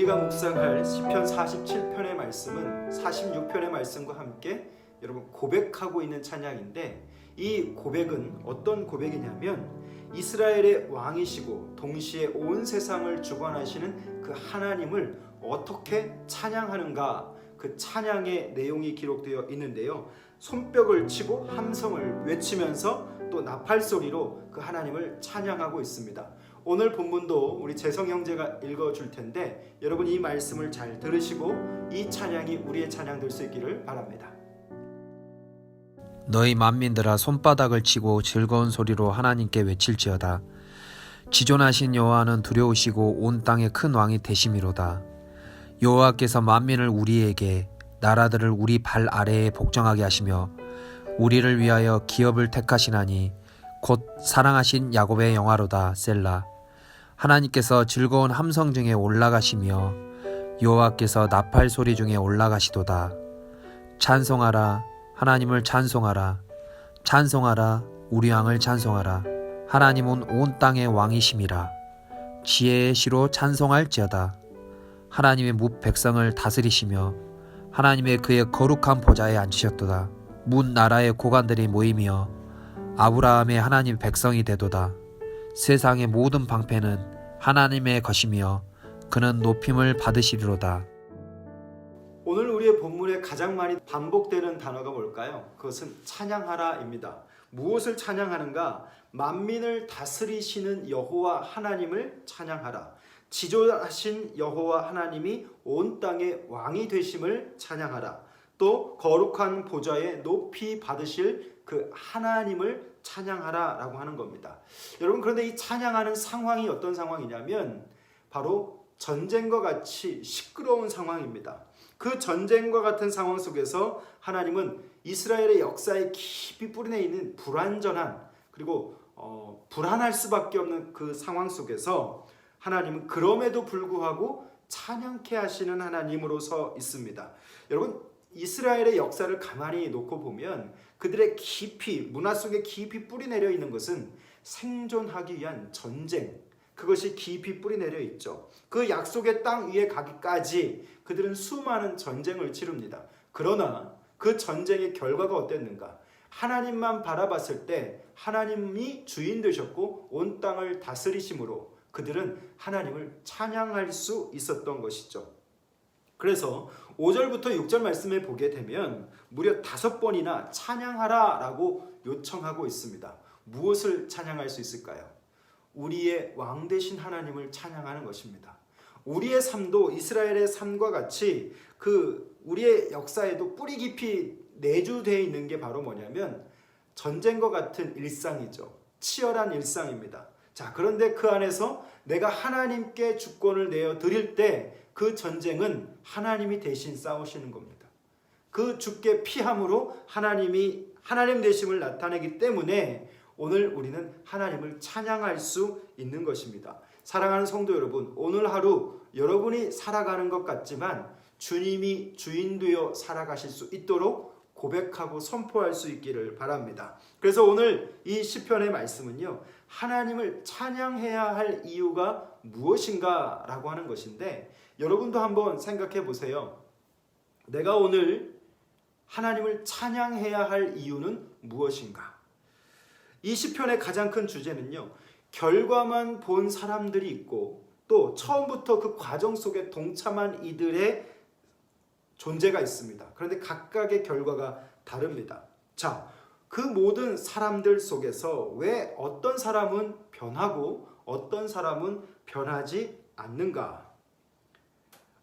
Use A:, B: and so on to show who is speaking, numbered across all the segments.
A: 우리가 묵상할 시편 47편의 말씀은 46편의 말씀과 함께 여러분 고백하고 있는 찬양인데, 이 고백은 어떤 고백이냐면 이스라엘의 왕이시고 동시에 온 세상을 주관하시는 그 하나님을 어떻게 찬양하는가, 그 찬양의 내용이 기록되어 있는데요. 손뼉을 치고 함성을 외치면서 또 나팔 소리로 그 하나님을 찬양하고 있습니다. 오늘 본문도 우리 재성 형제가 읽어줄 텐데 여러분 이 말씀을 잘 들으시고 이 찬양이 우리의 찬양 될 수 있기를 바랍니다.
B: 너희 만민들아 손바닥을 치고 즐거운 소리로 하나님께 외칠지어다. 지존하신 여호와는 두려우시고 온 땅의 큰 왕이 되심이로다. 여호와께서 만민을 우리에게, 나라들을 우리 발 아래에 복종하게 하시며 우리를 위하여 기업을 택하시나니 곧 사랑하신 야곱의 영화로다. 셀라. 하나님께서 즐거운 함성 중에 올라가시며 여호와께서 나팔 소리 중에 올라가시도다. 찬송하라, 하나님을 찬송하라. 찬송하라, 우리 왕을 찬송하라. 하나님은 온 땅의 왕이심이라. 지혜의 시로 찬송할지어다. 하나님의 뭇 백성을 다스리시며 하나님의 그의 거룩한 보좌에 앉으셨도다. 문 나라의 고관들이 모이며 아브라함의 하나님 백성이 되도다. 세상의 모든 방패는 하나님의 것이며 그는 높임을 받으시리로다.
A: 오늘 우리의 본문에 가장 많이 반복되는 단어가 뭘까요? 그것은 찬양하라입니다. 무엇을 찬양하는가? 만민을 다스리시는 여호와 하나님을 찬양하라. 지존하신 여호와 하나님이 온 땅의 왕이 되심을 찬양하라. 또 거룩한 보좌에 높이 받으실 그 하나님을 찬양하라 라고 하는 겁니다. 여러분, 그런데 이 찬양하는 상황이 어떤 상황이냐면 바로 전쟁과 같이 시끄러운 상황입니다. 그 전쟁과 같은 상황 속에서 하나님은 이스라엘의 역사에 깊이 뿌리내 있는 불완전한, 그리고 불안할 수밖에 없는 그 상황 속에서 하나님은 그럼에도 불구하고 찬양케 하시는 하나님으로서 있습니다. 여러분, 이스라엘의 역사를 가만히 놓고 보면 그들의 깊이, 문화 속에 깊이 뿌리내려 있는 것은 생존하기 위한 전쟁, 그것이 깊이 뿌리내려 있죠. 그 약속의 땅 위에 가기까지 그들은 수많은 전쟁을 치릅니다. 그러나 그 전쟁의 결과가 어땠는가? 하나님만 바라봤을 때 하나님이 주인 되셨고 온 땅을 다스리심으로 그들은 하나님을 찬양할 수 있었던 것이죠. 그래서 5절부터 6절 말씀에 보게 되면 무려 5번이나 찬양하라 라고 요청하고 있습니다. 무엇을 찬양할 수 있을까요? 우리의 왕 되신 하나님을 찬양하는 것입니다. 우리의 삶도 이스라엘의 삶과 같이 우리의 역사에도 뿌리 깊이 내주되어 있는 게 바로 뭐냐면 전쟁과 같은 일상이죠. 치열한 일상입니다. 자, 그런데 그 안에서 내가 하나님께 주권을 내어 드릴 때 그 전쟁은 하나님이 대신 싸우시는 겁니다. 그 주께 피함으로 하나님 되심을 나타내기 때문에 오늘 우리는 하나님을 찬양할 수 있는 것입니다. 사랑하는 성도 여러분, 오늘 하루 여러분이 살아가는 것 같지만 주님이 주인 되어 살아가실 수 있도록 고백하고 선포할 수 있기를 바랍니다. 그래서 오늘 이 시편의 말씀은요, 하나님을 찬양해야 할 이유가 무엇인가 라고 하는 것인데, 여러분도 한번 생각해 보세요. 내가 오늘 하나님을 찬양해야 할 이유는 무엇인가? 이 시편의 가장 큰 주제는요, 결과만 본 사람들이 있고 또 처음부터 그 과정 속에 동참한 이들의 존재가 있습니다. 그런데 각각의 결과가 다릅니다. 자, 그 모든 사람들 속에서 왜 어떤 사람은 변하고 어떤 사람은 변하지 않는가?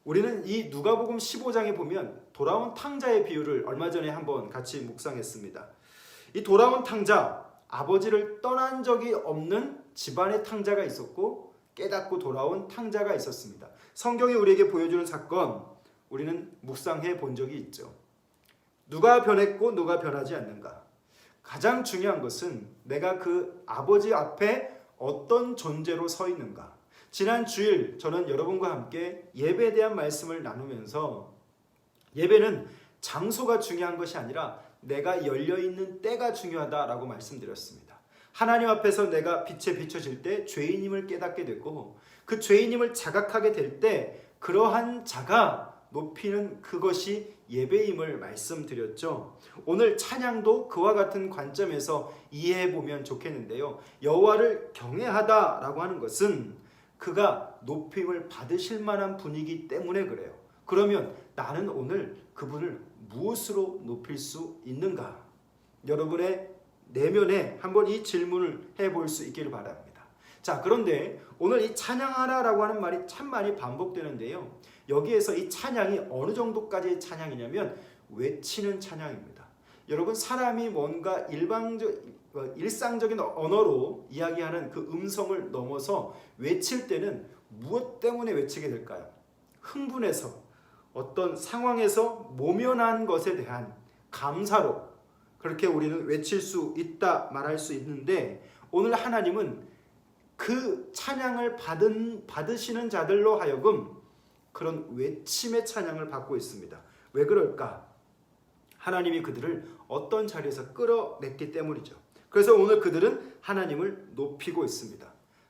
A: 우리는 이 누가복음 15장에 보면 돌아온 탕자의 비유를 얼마 전에 한번 같이 묵상했습니다. 이 돌아온 탕자, 아버지를 떠난 적이 없는 집안의 탕자가 있었고 깨닫고 돌아온 탕자가 있었습니다. 성경이 우리에게 보여주는 사건, 우리는 묵상해 본 적이 있죠. 누가 변했고 누가 변하지 않는가? 가장 중요한 것은 내가 그 아버지 앞에 어떤 존재로 서 있는가? 지난 주일 저는 여러분과 함께 예배에 대한 말씀을 나누면서 예배는 장소가 중요한 것이 아니라 내가 열려있는 때가 중요하다라고 말씀드렸습니다. 하나님 앞에서 내가 빛에 비춰질 때 죄인임을 깨닫게 되고 그 죄인임을 자각하게 될 때 그러한 자가 높이는 그것이 예배임을 말씀드렸죠. 오늘 찬양도 그와 같은 관점에서 이해해 보면 좋겠는데요. 여호와를 경외하다라고 하는 것은 그가 높임을 받으실 만한 분이기 때문에 그래요. 그러면 나는 오늘 그분을 무엇으로 높일 수 있는가? 여러분의 내면에 한번 이 질문을 해볼 수 있기를 바랍니다. 자, 그런데 오늘 이 찬양하라라고 하는 말이 참 많이 반복되는데요. 여기에서 이 찬양이 어느 정도까지의 찬양이냐면 외치는 찬양입니다. 여러분, 사람이 뭔가 일상적인 언어로 이야기하는 그 음성을 넘어서 외칠 때는 무엇 때문에 외치게 될까요? 흥분해서 어떤 상황에서 모면한 것에 대한 감사로 그렇게 우리는 외칠 수 있다 말할 수 있는데, 오늘 하나님은 그 찬양을 받으시는 자들로 하여금 그런 외침의 찬양을 받고 있습니다. 왜 그럴까? 하나님이 그들을 어떤 자리에서 끌어냈기 때문이죠. 그래서 오늘 그들은 하나님을 높이고 있습니다.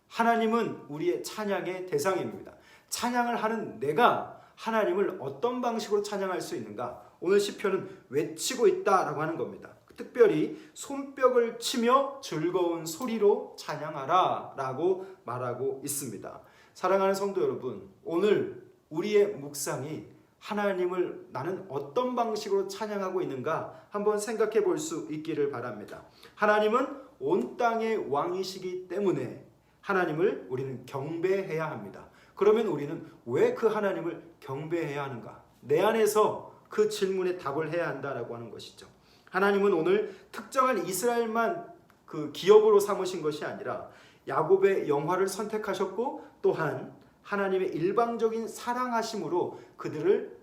A: 하나님은 우리의 찬양의 대상입니다. 찬양을 하는 내가 하나님을 어떤 방식으로 찬양할 수 있는가? 오늘 시편은 외치고 있다라고 하는 겁니다. 특별히 손뼉을 치며 즐거운 소리로 찬양하라 라고 말하고 있습니다. 사랑하는 성도 여러분, 오늘 우리의 묵상이 하나님을 나는 어떤 방식으로 찬양하고 있는가 한번 생각해 볼 수 있기를 바랍니다. 하나님은 온 땅의 왕이시기 때문에 하나님을 우리는 경배해야 합니다. 그러면 우리는 왜 그 하나님을 경배해야 하는가? 내 안에서 그 질문에 답을 해야 한다라고 하는 것이죠. 하나님은 오늘 특정한 이스라엘만 그 기업으로 삼으신 것이 아니라 야곱의 영화를 선택하셨고, 또한 하나님의 일방적인 사랑하심으로 그들을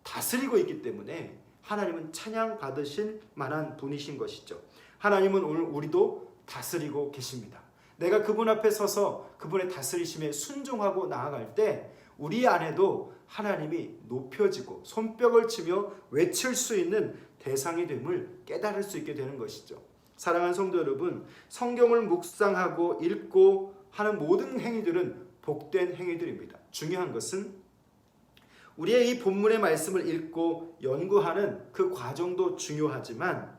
A: 다스리고 있기 때문에 하나님은 찬양 받으실 만한 분이신 것이죠. 하나님은 오늘 우리도 다스리고 계십니다. 내가 그분 앞에 서서 그분의 다스리심에 순종하고 나아갈 때 우리 안에도 하나님이 높여지고 손뼉을 치며 외칠 수 있는 대상이 됨을 깨달을 수 있게 되는 것이죠. 사랑하는 성도 여러분, 성경을 묵상하고 읽고 하는 모든 행위들은 복된 행위들입니다. 중요한 것은 우리의 이 본문의 말씀을 읽고 연구하는 그 과정도 중요하지만,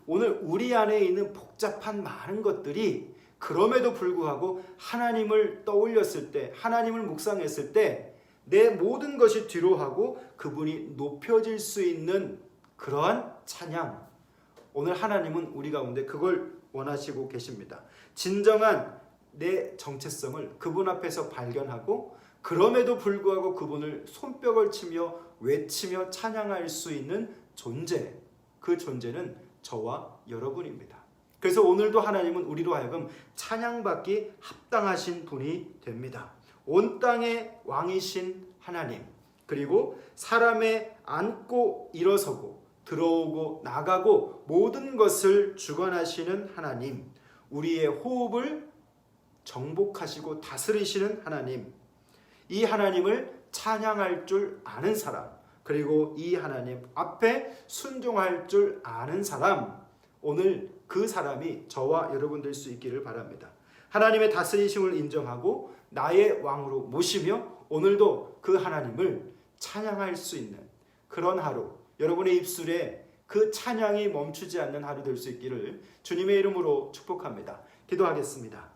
A: 오늘 우리 안에 있는 복잡한 많은 것들이 그럼에도 불구하고 하나님을 떠올렸을 때, 하나님을 묵상했을 때 내 모든 것이 뒤로하고 그분이 높여질 수 있는 그러한 찬양, 오늘 하나님은 우리 가운데 그걸 원하시고 계십니다. 진정한 내 정체성을 그분 앞에서 발견하고 그럼에도 불구하고 그분을 손뼉을 치며 외치며 찬양할 수 있는 존재, 그 존재는 저와 여러분입니다. 그래서 오늘도 하나님은 우리로 하여금 찬양받기 합당하신 분이 됩니다. 온 땅의 왕이신 하나님, 그리고 사람의 앉고 일어서고 들어오고 나가고 모든 것을 주관하시는 하나님, 우리의 호흡을 정복하시고 다스리시는 하나님, 이 하나님을 찬양할 줄 아는 사람, 그리고 이 하나님 앞에 순종할 줄 아는 사람, 오늘 그 사람이 저와 여러분 될 수 있기를 바랍니다. 하나님의 다스리심을 인정하고 나의 왕으로 모시며 오늘도 그 하나님을 찬양할 수 있는 그런 하루, 여러분의 입술에 그 찬양이 멈추지 않는 하루 될 수 있기를 주님의 이름으로 축복합니다. 기도하겠습니다.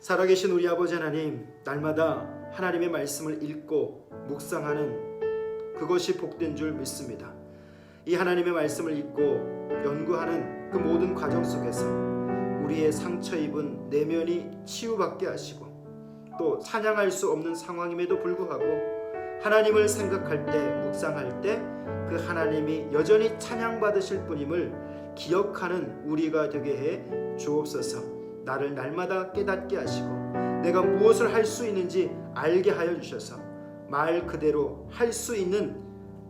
A: 살아계신 우리 아버지 하나님, 날마다 하나님의 말씀을 읽고 묵상하는 그것이 복된 줄 믿습니다. 이 하나님의 말씀을 읽고 연구하는 그 모든 과정 속에서 우리의 상처 입은 내면이 치유받게 하시고, 또 찬양할 수 없는 상황임에도 불구하고 하나님을 생각할 때, 묵상할 때 그 하나님이 여전히 찬양받으실 분임을 기억하는 우리가 되게 해 주옵소서. 나를 날마다 깨닫게 하시고 내가 무엇을 할 수 있는지 알게 하여 주셔서 말 그대로 할 수 있는,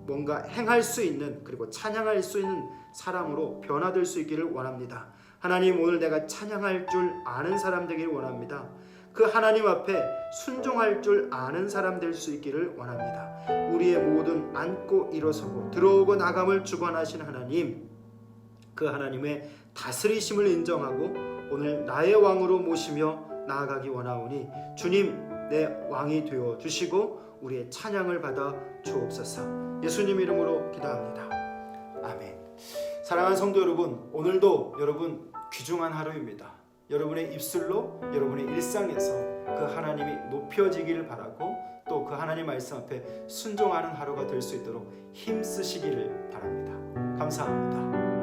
A: 뭔가 행할 수 있는, 그리고 찬양할 수 있는 사람으로 변화될 수 있기를 원합니다. 하나님, 오늘 내가 찬양할 줄 아는 사람 되기를 원합니다. 그 하나님 앞에 순종할 줄 아는 사람 될 수 있기를 원합니다. 우리의 모든 앉고 일어서고 들어오고 나감을 주관하신 하나님, 그 하나님의 다스리심을 인정하고 오늘 나의 왕으로 모시며 나아가기 원하오니 주님, 내 왕이 되어 주시고 우리의 찬양을 받아 주옵소서. 예수님 이름으로 기도합니다. 아멘. 사랑하는 성도 여러분, 오늘도 여러분 귀중한 하루입니다. 여러분의 입술로 여러분의 일상에서 그 하나님이 높여지기를 바라고 또 그 하나님 말씀 앞에 순종하는 하루가 될 수 있도록 힘쓰시기를 바랍니다. 감사합니다.